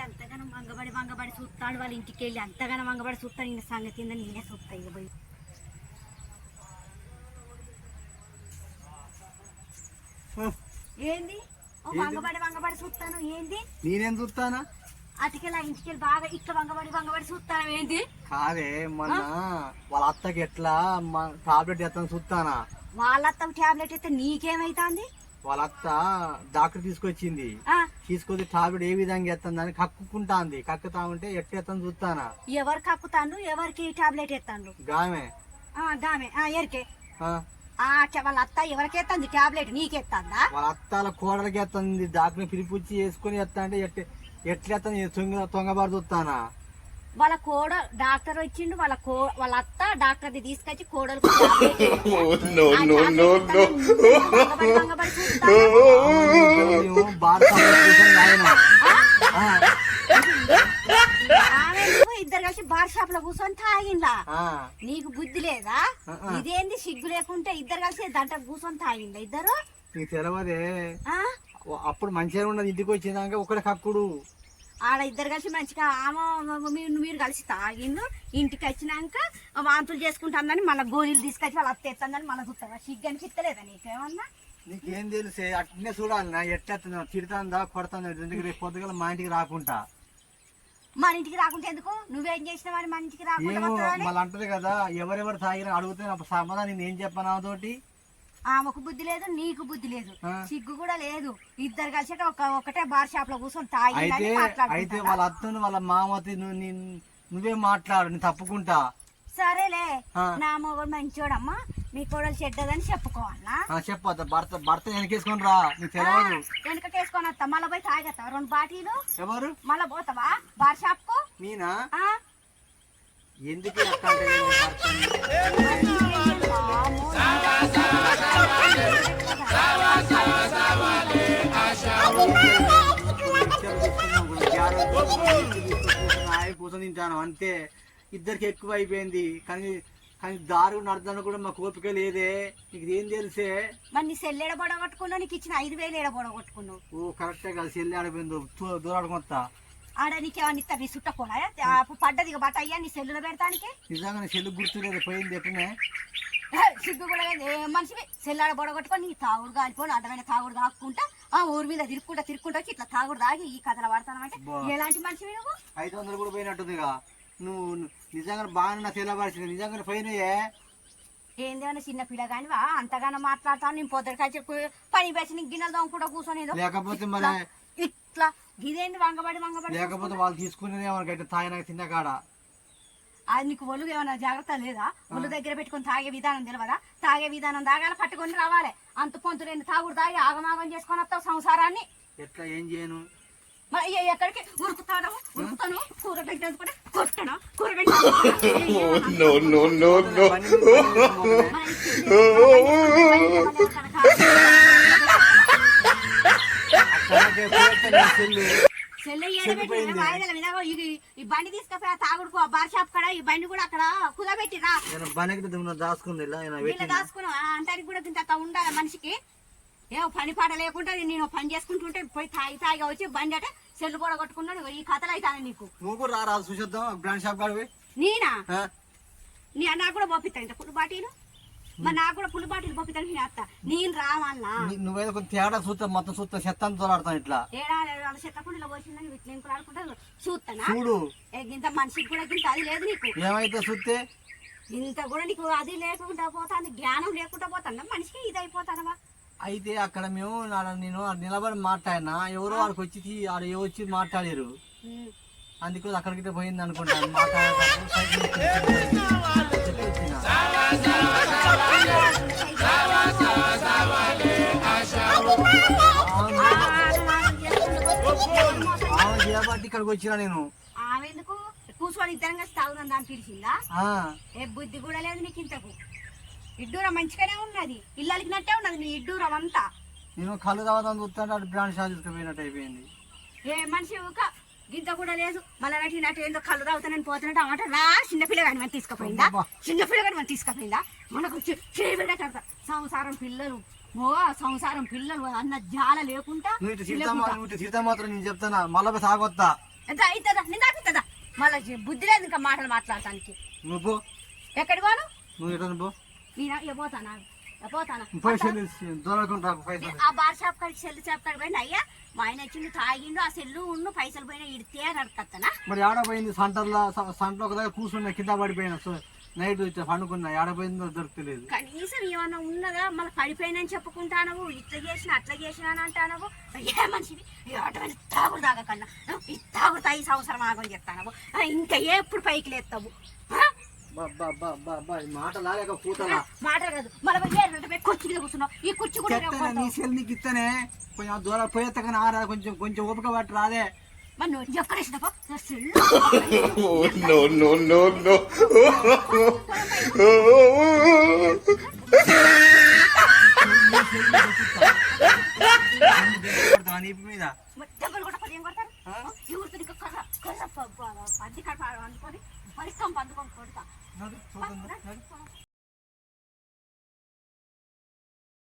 అంతగానో మంగబడి చూస్తాడు. వాళ్ళ ఇంటికి వెళ్ళి అంతగానో మంగబడి చూస్తాడు. ఈయన సంగతి నేనే చూస్తా ఇక పోయి. ఏంది వంగబడి చూస్తాను ఏంది? నేనేం చూస్తానా? అటుకెళ్ళి ఇంటికెళ్ళి బాగా ఇట్లా వంగబడి చూస్తాను ఏంది? కాదే మొన్న వాళ్ళ అత్తకి ఎట్లా టాబ్లెట్ ఎత్తాను చూస్తానా? వాళ్ళ అత్త టాబ్లెట్ అయితే నీకేమైతుంది? వాళ్ళ అత్త డాక్టర్ తీసుకొచ్చింది. తీసుకొచ్చి టాబ్లెట్ ఏ విధంగా ఎత్తందని కక్కుకుంటా అంది. కక్కుతా ఉంటే ఎట్లా ఎత్తాను చూస్తానా? ఎవరు కక్కుతాను? ఎవరికి టాబ్లెట్ ఎత్తాను? గామే ఎరికే వాళ్ళ అత్త ఎవరికి ఎత్తంది టాబ్లెట్? నీకెత్తందా? వాళ్ళ అత్త కోడలకి ఎత్తంది. డాక్టర్ పిలిపించి వేసుకుని ఎత్తా అంటే ఎట్లా ఎత్తాను తొంగబారు చూస్తానా? వాళ్ళ డాక్టర్ వచ్చిండు. వాళ్ళ అత్త డాక్టర్ తీసుకొచ్చి కోడలు ఇద్దరు కలిసి బార్ షాప్ లో కూర్చొని తాగిందా? నీకు బుద్ధి లేదా? ఇదేంది సిగ్గు లేకుంటే ఇద్దరు కలిసి దాంట్లో కూర్చొని తాగిందా ఇద్దరు? నీకు తెలవదే. అప్పుడు మంచిగా ఉన్నది. ఇంటికి వచ్చినాక ఒకటి కక్కుడు. ఆడ ఇద్దరు కలిసి మంచిగా మీరు కలిసి తాగిండు. ఇంటికి వచ్చినాక వాంతులు చేసుకుంటుందని మళ్ళీ గోళీలు తీసుకొచ్చి వాళ్ళ అత్త ఎత్తందని మళ్ళీ చూస్తావా? సిగ్గు అనిపిస్తలేదా నీకేమన్నా? నీకేం తెలిసే? అట్నే చూడాలి. ఎట్లా తిడుతుందా కొడతాందా? రేపు పొద్దుగల మా ఇంటికి రాకుంటా. మన ఇంటికి రాకుంటే ఎందుకు? నువ్వేం చేసినావని మన ఇంటికి రాకుండా మళ్ళీ అంటది కదా ఎవరెవరు తాగినా అడిగితే సమాధానం నేను ఏం చెప్పాను తోటి? ఆమెకు బుద్ధి లేదు, నీకు బుద్ధి లేదు, సిగ్గు కూడా లేదు. ఇద్దరు కలిసి ఒకటే బార్ షాప్ లో కూర్చొని తాగి అయితే వాళ్ళ అత్తను వాళ్ళ మామతి నువ్వే మాట్లాడు. నేను తప్పుకుంటా. సరేలే, నా మొగడు మంచోడమ్మా, నీ కోడలు చెడ్డదని చెప్పుకోవాలా? చెప్పొద్దా? భర్త వెనకేసుకొని రా. నీకు తెలియదు. వెనకకేసుకొని వస్తా. మళ్ళీ పోయి తాగేస్తావా 2 బాటిలు? ఎవరు? మళ్ళా పోతావా బార్ షాప్ కు? నేనా? ఎందుకు కూర్చొని తింటాను అంతే. ఇద్దరికి ఎక్కువ అయిపోయింది. కానీ దారు నడదాను కూడా మా కోపిక లేదే. నీకు ఏం తెలిసే? మరి నీ సెల్ ఏడ పొడగొట్టుకున్నావు? నీకు ఇచ్చిన 5,000 ఏడ పొడగొట్టుకున్నావు? ఓ కరెక్టే కదా. సెల్ ఆడిపోయింది. దూరాడుకొస్తా. ఆడ నీకేమన్నా ఇస్తా? నీ చుట్టపోడా పడ్డది బట్ట అయ్యా నీ సెల్లులో పెడతానికి? నిజంగా సెల్లు గుర్తులేదు. పోయింది ఎట్లనే సిగ్గు కూడా మనిషివి. సెల్లాడ పొడగొట్టుకొని నీ తాగుడు కాలిపోయి అడ్డమైన తాగుడు తాక్కుంటా ఊరి మీద తిరుక్కుంటా వచ్చి ఇట్లా తాగుడు తాగి ఈ కథలు పడతానంటే ఎలాంటి మనిషివి నువ్వు? 500 కూడా పోయినట్టుందిగా. నువ్వు నిజంగా బాగా నా తెల్లబడిచింది. నిజంగా పోయినాయే. ఏందేమన్నా చిన్న పిల్ల కానివా అంతగానో మాట్లాడతాను? నేను పొద్దుట కలిసి పని పెట్టి నీకు గిన్నెలు దొంగకుండా కూర్చొని లేకపోతే మరి ఇట్లా ఇదేంది వంగబడి లేకపోతే వాళ్ళు తీసుకునేది ఏమన్నా తాగినా తిన్న కాడ. అది నీకు ఒళ్ళు ఏమన్నా జాగ్రత్త లేదా? ఒళ్ళు దగ్గర పెట్టుకుని తాగే విధానం తెలియదా? తాగే విధానం తాగాలి, పట్టుకొని రావాలి. అంత పొంతు రెండు తాగుడు తాగి ఆగమాగం చేసుకొని వస్తావు సంసారాన్ని. ఎట్లా ఏం చేయను? ఎక్కడికి ఉరుకుతాను కూరగడ్డ కొట్టను కూరగడ్డ ఈ బండి తీసుకపోయా తాగుడుకు బార్ షాప్ కాడ. ఈ బండి కూడా అక్కడ కుదబెట్టిరా దాచుకుంది దాచుకున్నా అంటానికి కూడా ఇంత ఉండాలి మనిషికి. ఏమో పని పాట లేకుండా నేను పని చేసుకుంటుంటే పోయి తాగి వచ్చి బండి అంటే సెల్లు కూడా కొట్టుకున్నాను. ఈ కథలు అవుతాను నీకు. నువ్వు కూడా రాదు చూసేద్దాం బ్రాండ్ షాప్ కాడ. నేనా? నాకు కూడా పంపిస్తా ఇంత ఫుల్ బాటిలు. మరి నాకు కూడా ఫుల్ బాటిల్ పంపిస్తాను. నేను అత్త నేను రావాలా? నువ్వేదో కొంచెం తేడా చూస్తా మొత్తం చూస్తా చెత్త తోలాడతాను. ఇట్లా చెత్తకుండా పోసిందని ఇట్లా ఏం ఆడుకుంటా చూస్తానా? చూడు ఇంత మనిషికి కూడా ఇంత అది లేదు నీకు. ఏమైతే చూస్తే ఇంత కూడా నీకు అది లేకుండా పోతాను, జ్ఞానం లేకుండా పోతాను. మనిషికి ఇది అయిపోతానవా? అయితే అక్కడ మేము నేను నిలబడి మాట్లాడినా. ఎవరో వాడికి వచ్చి ఆడ వచ్చి మాట్లాడారు. అందుకు అక్కడికి పోయింది అనుకుంటాను. చేయబట్టి ఇక్కడికి వచ్చినా నేను. ఆమె ఎందుకు కూర్చొని ఇద్దరం కలిసి తాగుదాం దాన్ని పిలిచిందా? ఏ బుద్ధి కూడా లేదు నీకు. ఇంతకు ఇడ్డూరం మంచిగానే ఉన్నది, ఇల్లలికినట్టే ఉన్నది నీ ఇడ్డూరం అంతా. నేను కళ్ళు తాగుదాం చూస్తాను బ్రాండ్ షాప్ తీసుకుపోయినట్టు అయిపోయింది. ఏ మనిషి ఒక గింత కూడా లేదు. మళ్ళీ నటినట్టు ఏందో కళ్ళు తాగుతానని పోతున్నట్టు అమాట రా. చిన్నపిల్లగాని మనం తీసుకుపోయిందా? చిన్నపిల్లగాని మనం తీసుకుపోయిందా? మనకు చేయబెట్ట సంసారం పిల్లలు సంసారం పిల్లలు అన్న జాల లేకుండా మాత్రం నేను చెప్తానా మళ్ళీ తాగొత్తా. ఎంత అవుతుందా నేను తాపిస్తుందా మళ్ళీ బుద్ధి లేదు ఇంకా మాటలు మాట్లాడటానికి నువ్వు ఎక్కడికి పోను నువ్వు ఎట్లా పో నేను పోతానా పోతానా దొరకకుండా పైసలు ఆ బార్ షాప్ కాడి సెల్ షాప్ కాడి పోయిన అయ్యా మా ఆయన వచ్చిండు తాగిండు ఆ సెల్లు ఉన్న పైసలు పోయినా ఇడితే అని అడుగుతానా మరి ఆడపోయింది సంటలో ఒక దగ్గర కూర్చున్నా కింద పడిపోయినా సో నైట్ పండుకున్నా ఆడపోయిందో దొరకలేదు కనీసం ఏమన్నా ఉన్నదా మళ్ళీ పడిపోయినని చెప్పుకుంటానవు ఇట్లా చేసిన అట్లా చేసిన అని అంటానవు ఏ మనిషివి అటువంటి తాగుడు తాగకన్నా ఈ తాగుడు తాగి సంవత్సరం ఆగని చెప్తానవు ఇంకా ఎప్పుడు పైకి లేస్తావు మాట లాగా పూతలా మాట కాదు మళ్ళీ కుర్చీ మీద కూర్చున్నావు ఈ కుర్చీ కూడా నీ సెల్ నీకు ఇస్తేనే కొంచెం దూరం పోయేస్తా కానీ ఆరా కొంచెం ఓపిక పట్టి రాదే మరి నువ్వు ఎక్కడ వేసినావో మీద దెబ్బలు కూడా పది ఏం కొడతారు ఎవరితో ఇంకా కర్ర పది కడప అనుకొని పరిస్థితి పందుకొని కొడతా